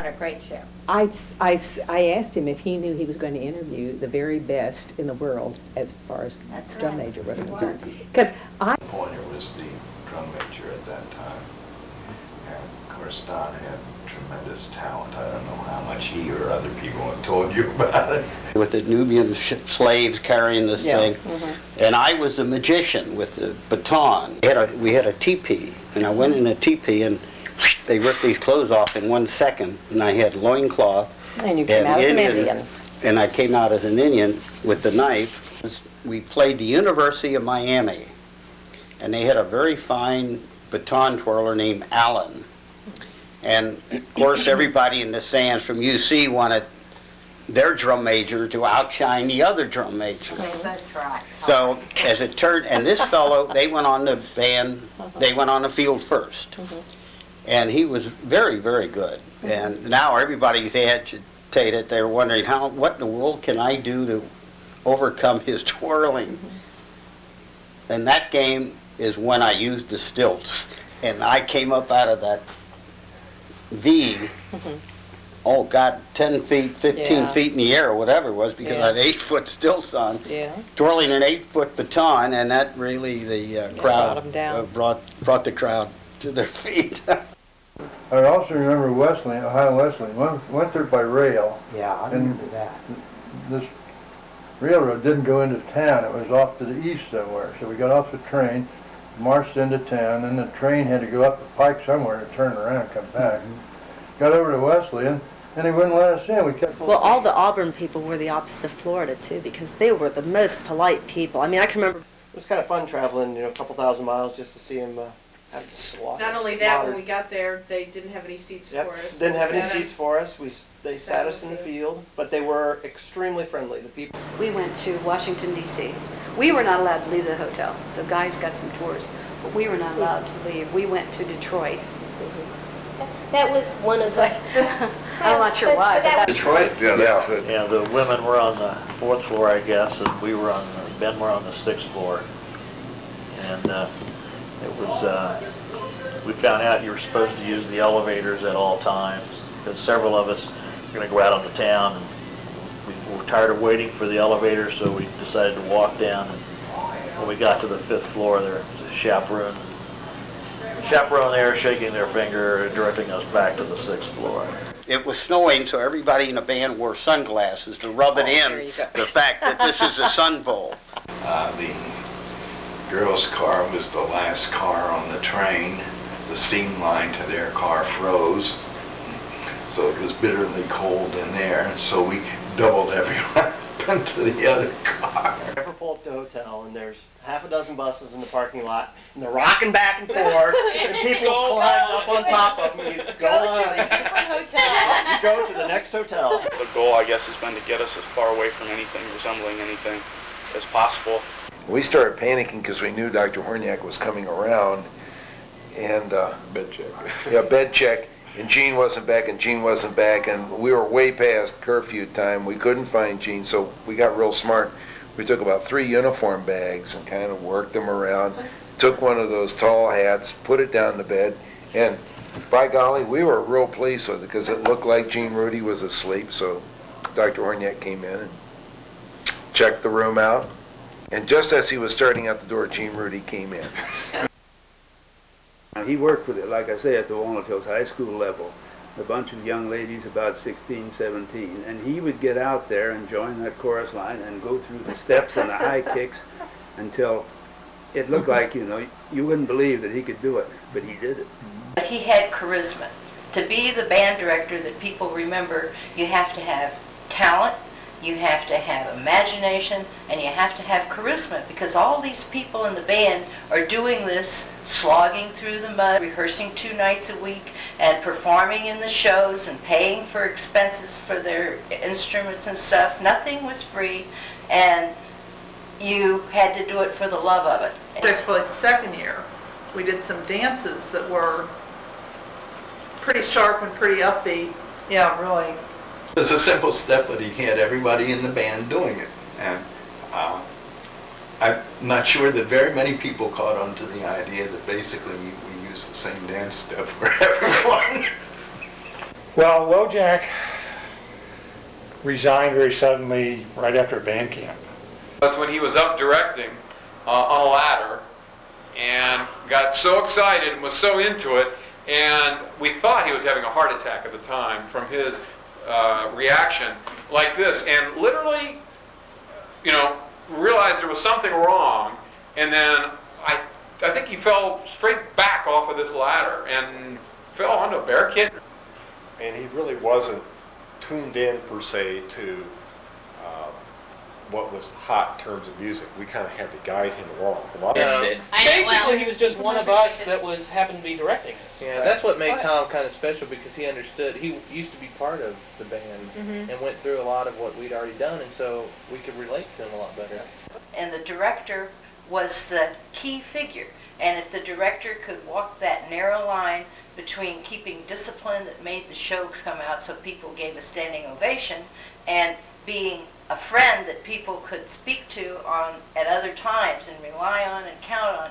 a great show. I asked him if he knew he was going to interview the very best in the world as far as drum major was concerned. Because Pointer was the drum major at that time. And of course Don had tremendous talent. I don't know how much he or other people have told you about it. With the Nubian slaves carrying this thing. And I was a magician with the baton. We had a teepee, and I went in a teepee and they ripped these clothes off in 1 second, and I had loincloth. And you came out as an Indian. And I came out as an Indian with the knife. We played the University of Miami, and they had a very fine baton twirler named Allen. And of course everybody in the stands from UC wanted their drum major to outshine the other drum major. So as it turned, and this fellow, they went on the band, they went on the field first. And he was very, very good. And now everybody's agitated. They're wondering, what in the world can I do to overcome his twirling? And that game is when I used the stilts. And I came up out of that V, oh God, 10 feet, 15 feet in the air, or whatever it was, because I had 8-foot stilts on, twirling an 8-foot baton, and that really, the crowd, brought the crowd to their feet. I also remember Wesleyan, Ohio Wesleyan, went there by rail. Yeah, I remember that. This railroad didn't go into town, it was off to the east somewhere. So we got off the train, marched into town, and the train had to go up the pike somewhere to turn around and come back. Got over to Wesleyan, and they wouldn't let us in. We kept. Well, all the Auburn people were the opposite of Florida too, because they were the most polite people. I mean, I can remember. It was kind of fun traveling, a couple thousand miles just to see them have slaughtered. Not only that, when we got there, they didn't have any seats for us. Didn't have any seats for us. They sat us in the field, but they were extremely friendly. The people. We went to Washington, D.C. We were not allowed to leave the hotel. The guys got some tours, but we were not allowed to leave. We went to Detroit. That was one of the... I'm not sure why. But Detroit? Yeah, the women were on the 4th floor, I guess, and Ben were on the 6th floor. And it was, we found out you were supposed to use the elevators at all times, because several of us were going to go out on the town, and we were tired of waiting for the elevator, so we decided to walk down. And when we got to the 5th floor, there was a chaperone there shaking their finger, directing us back to the 6th floor. It was snowing, so everybody in the band wore sunglasses to rub it in the fact that this is a sun bowl. The girls' car was the last car on the train. The steam line to their car froze, so it was bitterly cold in there, and so we doubled everyone up into the other car. Ever pull up to the hotel, and there's half a dozen buses in the parking lot, and they're rocking back and forth, and people climbing up on top of them. You go to a different hotel. You go to the next hotel. The goal, I guess, has been to get us as far away from anything resembling anything as possible. We started panicking because we knew Dr. Horniak was coming around, and bed check. Yeah, bed check. And Gene wasn't back, and we were way past curfew time. We couldn't find Gene, so we got real smart. We took about 3 uniform bags and kind of worked them around, took one of those tall hats, put it down the bed, and by golly, we were real pleased with it because it looked like Gene Rudy was asleep, so Dr. Horniak came in and checked the room out, and just as he was starting out the door, Gene Rudy came in. He worked with it, like I say, at the Walnut Hills High School level, a bunch of young ladies about 16, 17, and he would get out there and join that chorus line and go through the steps and the high kicks until it looked like, you wouldn't believe that he could do it, but he did it. He had charisma. To be the band director that people remember, you have to have talent, you have to have imagination, and you have to have charisma, because all these people in the band are doing this, slogging through the mud, rehearsing 2 nights a week, and performing in the shows and paying for expenses for their instruments and stuff. Nothing was free, and you had to do it for the love of it. Actually, 2nd year, we did some dances that were pretty sharp and pretty upbeat. Yeah, really. It was a simple step, but he had everybody in the band doing it. And I'm not sure that very many people caught on to the idea that basically we use the same dance step for everyone. Well, Wojak resigned very suddenly right after band camp. That's when he was up directing on a ladder and got so excited and was so into it, and we thought he was having a heart attack at the time from his reaction like this, and literally, you know, realized there was something wrong, and then I think he fell straight back off of this ladder and fell onto a bear kid. And he really wasn't tuned in per se to what was hot in terms of music. We kind of had to guide him along. A lot of Basically, he was just one of us that happened to be directing us. Yeah, that's what made Tom kind of special, because he understood. He used to be part of the band and went through a lot of what we'd already done, and so we could relate to him a lot better. And the director was the key figure. And if the director could walk that narrow line between keeping discipline that made the show come out so people gave a standing ovation, and being a friend that people could speak to at other times and rely on and count on